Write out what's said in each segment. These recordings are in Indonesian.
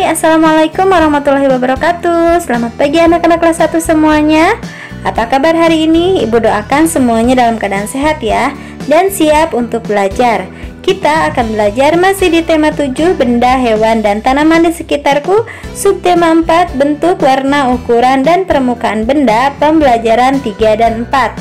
Assalamualaikum warahmatullahi wabarakatuh. Selamat pagi anak-anak kelas 1 semuanya. Apa kabar hari ini? Ibu doakan semuanya dalam keadaan sehat ya, dan siap untuk belajar. Kita akan belajar masih di tema 7, benda, hewan, dan tanaman di sekitarku. Subtema 4, bentuk, warna, ukuran, dan permukaan benda. Pembelajaran 3 dan 4.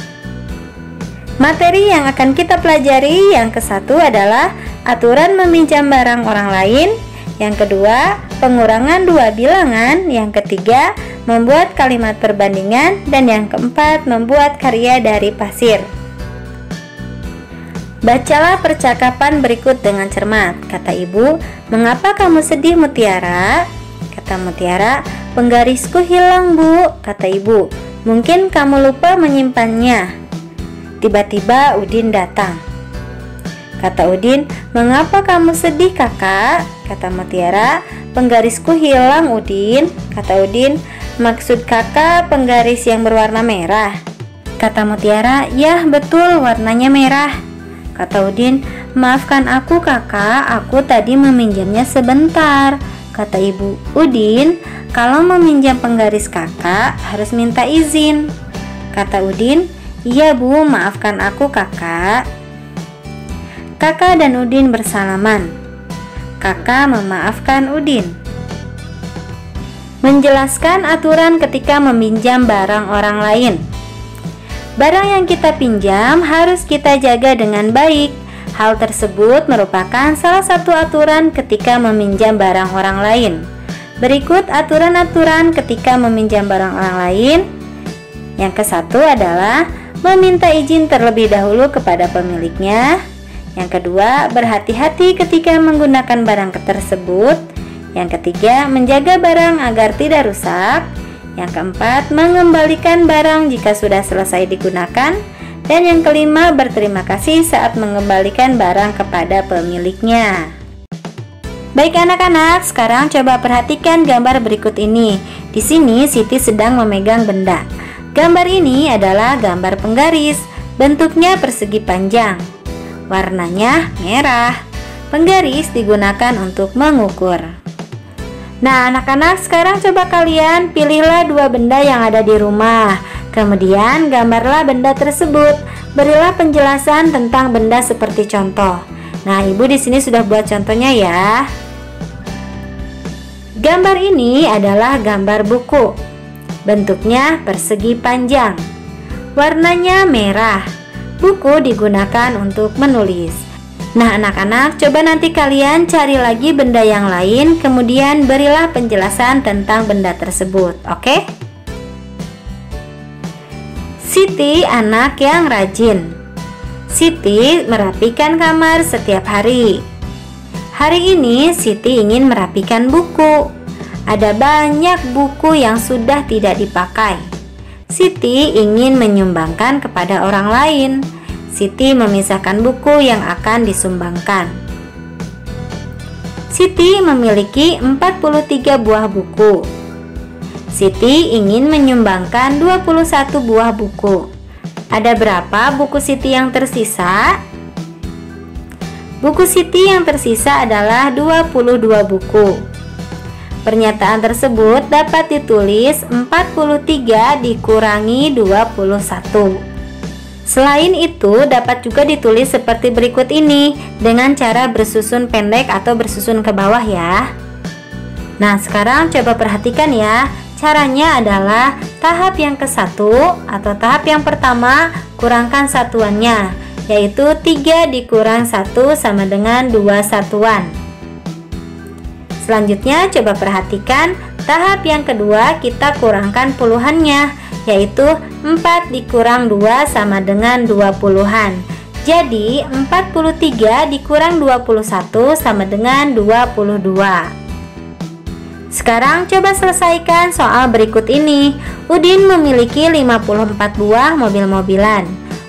Materi yang akan kita pelajari yang ke-1 adalah aturan meminjam barang orang lain. Yang kedua, pengurangan dua bilangan. Yang ketiga, membuat kalimat perbandingan. Dan yang keempat, membuat karya dari pasir. Bacalah percakapan berikut dengan cermat. Kata ibu, "Mengapa kamu sedih, Mutiara?" Kata Mutiara, "Penggarisku hilang, Bu." Kata ibu, "Mungkin kamu lupa menyimpannya." Tiba-tiba Udin datang. Kata Udin, "Mengapa kamu sedih, Kakak?" Kata Mutiara, "Penggarisku hilang, Udin." Kata Udin, "Maksud Kakak penggaris yang berwarna merah?" Kata Mutiara, "Yah, betul, warnanya merah." Kata Udin, "Maafkan aku, Kakak, aku tadi meminjamnya sebentar." Kata ibu, "Udin, kalau meminjam penggaris Kakak harus minta izin." Kata Udin, "Iya, Bu, maafkan aku, Kakak." Kakak dan Udin bersalaman. Kakak memaafkan Udin. Menjelaskan aturan ketika meminjam barang orang lain. Barang yang kita pinjam harus kita jaga dengan baik. Hal tersebut merupakan salah satu aturan ketika meminjam barang orang lain. Berikut aturan-aturan ketika meminjam barang orang lain. Yang ke-1 adalah meminta izin terlebih dahulu kepada pemiliknya. Yang kedua, berhati-hati ketika menggunakan barang tersebut. Yang ketiga, menjaga barang agar tidak rusak. Yang keempat, mengembalikan barang jika sudah selesai digunakan. Dan yang kelima, berterima kasih saat mengembalikan barang kepada pemiliknya. Baik anak-anak, sekarang coba perhatikan gambar berikut ini. Di sini Siti sedang memegang benda. Gambar ini adalah gambar penggaris. Bentuknya persegi panjang. Warnanya merah. Penggaris digunakan untuk mengukur. Nah anak-anak, sekarang coba kalian pilihlah dua benda yang ada di rumah. Kemudian gambarlah benda tersebut. Berilah penjelasan tentang benda seperti contoh. Nah ibu di sini sudah buat contohnya ya. Gambar ini adalah gambar buku. Bentuknya persegi panjang. Warnanya merah. Buku digunakan untuk menulis. Nah anak-anak, coba nanti kalian cari lagi benda yang lain, kemudian berilah penjelasan tentang benda tersebut, oke? Siti anak yang rajin. Siti merapikan kamar setiap hari. Hari ini Siti ingin merapikan buku. Ada banyak buku yang sudah tidak dipakai. Siti ingin menyumbangkan kepada orang lain. Siti memisahkan buku yang akan disumbangkan. Siti memiliki 43 buah buku. Siti ingin menyumbangkan 21 buah buku. Ada berapa buku Siti yang tersisa? Buku Siti yang tersisa adalah 22 buku. Pernyataan tersebut dapat ditulis 43 dikurangi 21. Selain itu, dapat juga ditulis seperti berikut ini dengan cara bersusun pendek atau bersusun ke bawah ya. Nah, sekarang coba perhatikan ya. Caranya adalah tahap yang ke-1 atau tahap yang pertama, kurangkan satuannya, yaitu 3 dikurang 1 sama dengan 2 satuan. Selanjutnya coba perhatikan tahap yang kedua, kita kurangkan puluhannya, yaitu 4 dikurang 2 sama dengan 20-an. Jadi 43 dikurang 21 sama dengan 22. Sekarang coba selesaikan soal berikut ini. Udin memiliki 54 buah mobil-mobilan.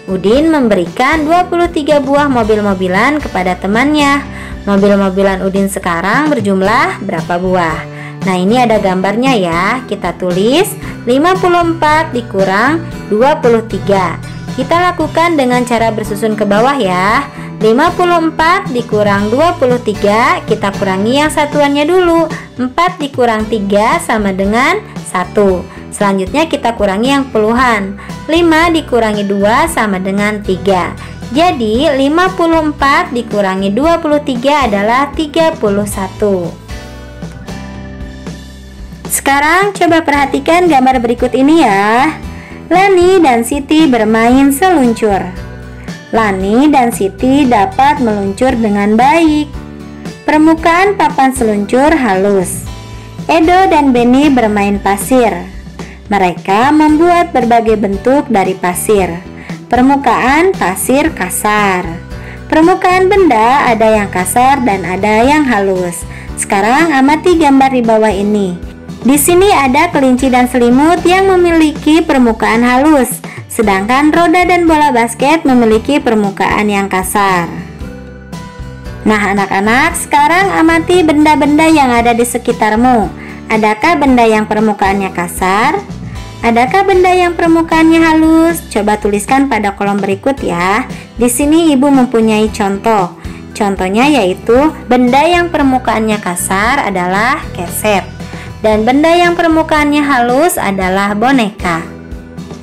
Udin memberikan 23 buah mobil-mobilan kepada temannya. Mobil-mobilan Udin sekarang berjumlah berapa buah? Nah ini ada gambarnya ya. Kita tulis 54 dikurang 23. Kita lakukan dengan cara bersusun ke bawah ya. 54 dikurang 23, kita kurangi yang satuannya dulu. 4 dikurang 3 sama dengan 1. Selanjutnya kita kurangi yang puluhan. 5 dikurangi 2 sama dengan 3. Jadi 54 dikurangi 23 adalah 31. Sekarang coba perhatikan gambar berikut ini ya. Lani dan Siti bermain seluncur. Lani dan Siti dapat meluncur dengan baik. Permukaan papan seluncur halus. Edo dan Beni bermain pasir. Mereka membuat berbagai bentuk dari pasir. Permukaan pasir kasar. Permukaan benda ada yang kasar dan ada yang halus. Sekarang amati gambar di bawah ini. Di sini ada kelinci dan selimut yang memiliki permukaan halus, sedangkan roda dan bola basket memiliki permukaan yang kasar. Nah anak-anak, sekarang amati benda-benda yang ada di sekitarmu. Adakah benda yang permukaannya kasar? Adakah benda yang permukaannya halus? Coba tuliskan pada kolom berikut ya. Di sini ibu mempunyai contoh. Contohnya yaitu benda yang permukaannya kasar adalah keset, dan benda yang permukaannya halus adalah boneka.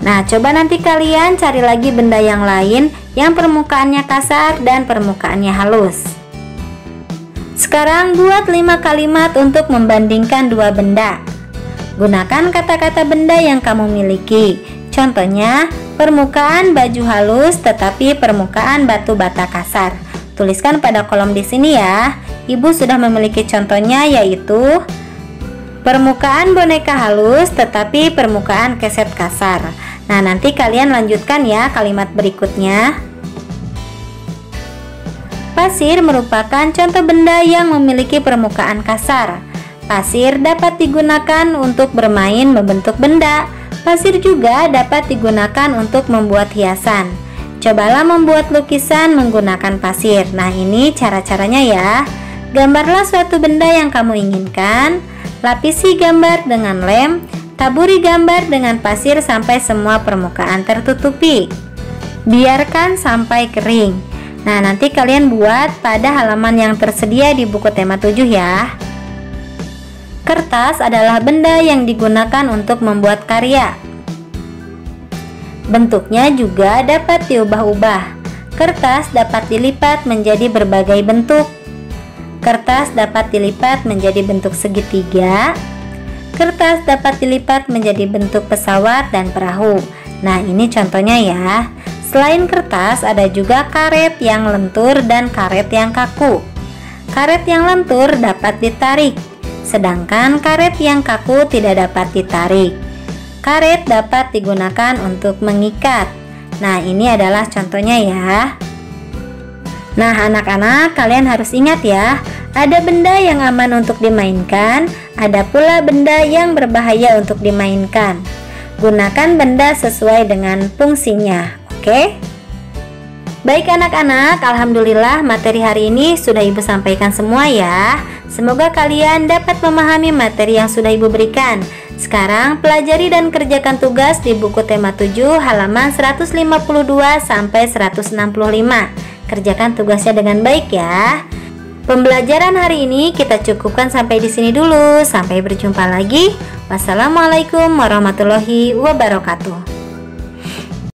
Nah, coba nanti kalian cari lagi benda yang lain yang permukaannya kasar dan permukaannya halus. Sekarang buat 5 kalimat untuk membandingkan dua benda. Gunakan kata-kata benda yang kamu miliki. Contohnya, permukaan baju halus tetapi permukaan batu bata kasar. Tuliskan pada kolom di sini ya. Ibu sudah memiliki contohnya yaitu permukaan boneka halus tetapi permukaan keset kasar. Nah, nanti kalian lanjutkan ya kalimat berikutnya. Pasir merupakan contoh benda yang memiliki permukaan kasar. Pasir dapat digunakan untuk bermain membentuk benda. Pasir juga dapat digunakan untuk membuat hiasan. Cobalah membuat lukisan menggunakan pasir. Nah, ini cara-caranya ya. Gambarlah suatu benda yang kamu inginkan. Lapisi gambar dengan lem, taburi gambar dengan pasir sampai semua permukaan tertutupi. Biarkan sampai kering. Nah, nanti kalian buat pada halaman yang tersedia di buku tema 7 ya. Kertas adalah benda yang digunakan untuk membuat karya. Bentuknya juga dapat diubah-ubah. Kertas dapat dilipat menjadi berbagai bentuk. Kertas dapat dilipat menjadi bentuk segitiga. Kertas dapat dilipat menjadi bentuk pesawat dan perahu. Nah, ini contohnya ya. Selain kertas, ada juga karet yang lentur dan karet yang kaku. Karet yang lentur dapat ditarik, sedangkan karet yang kaku tidak dapat ditarik. Karet dapat digunakan untuk mengikat. Nah, ini adalah contohnya ya. Nah, anak-anak, kalian harus ingat ya, ada benda yang aman untuk dimainkan, ada pula benda yang berbahaya untuk dimainkan. Gunakan benda sesuai dengan fungsinya, oke? Baik anak-anak, alhamdulillah materi hari ini sudah ibu sampaikan semua ya. Semoga kalian dapat memahami materi yang sudah ibu berikan. Sekarang pelajari dan kerjakan tugas di buku tema 7 halaman 152 sampai 165. Kerjakan tugasnya dengan baik ya. Pembelajaran hari ini kita cukupkan sampai di sini dulu. Sampai berjumpa lagi. Wassalamualaikum warahmatullahi wabarakatuh.